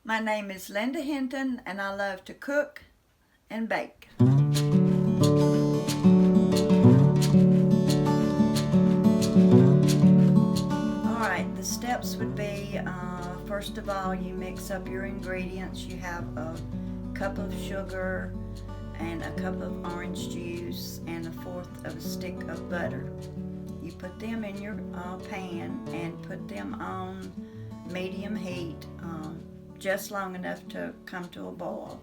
My name is Linda Hinton, and I love to cook and bake. Alright, the steps would be, first of all, you mix up your ingredients. You have a cup of sugar and a cup of orange juice and a fourth of a stick of butter. You put them in your pan and put them on medium heat, just long enough to come to a boil.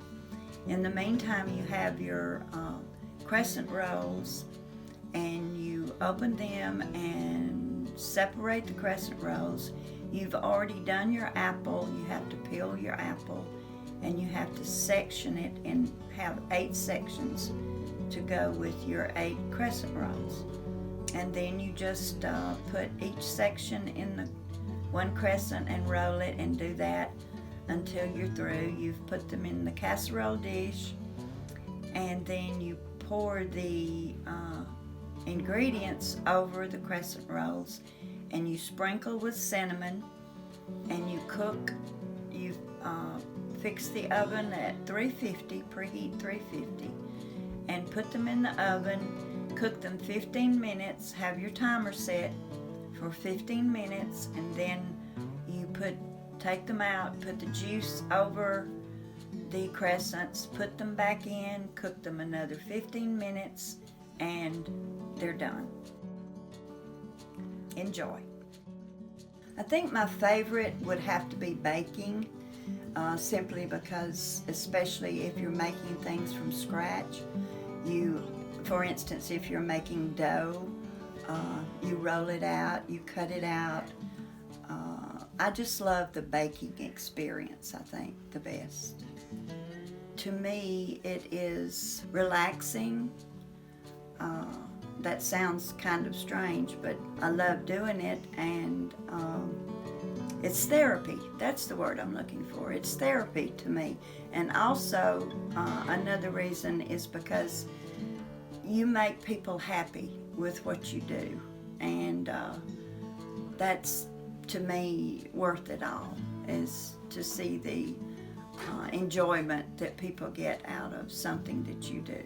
In the meantime, you have your crescent rolls, and you open them and separate the crescent rolls. You've already done your apple. You have to peel your apple, and you have to section it and have 8 sections to go with your 8 crescent rolls. And then you just put each section in the one crescent and roll it, and do that until you're through. You've put them in the casserole dish, and then you pour the ingredients over the crescent rolls, and you sprinkle with cinnamon, and you cook. You fix the oven at 350, preheat 350, and put them in the oven. Cook them 15 minutes, have your timer set for 15 minutes, and then you take them out, put the juice over the crescents, put them back in, cook them another 15 minutes, and they're done. Enjoy. I think my favorite would have to be baking, simply because, especially if you're making things from scratch, for instance, if you're making dough, you roll it out, you cut it out. I just love the baking experience, I think, the best. To me, it is relaxing. That sounds kind of strange, but I love doing it, and it's therapy. That's the word I'm looking for. It's therapy to me. And also, another reason is because you make people happy with what you do, and that's, to me, worth it all, is to see the enjoyment that people get out of something that you do.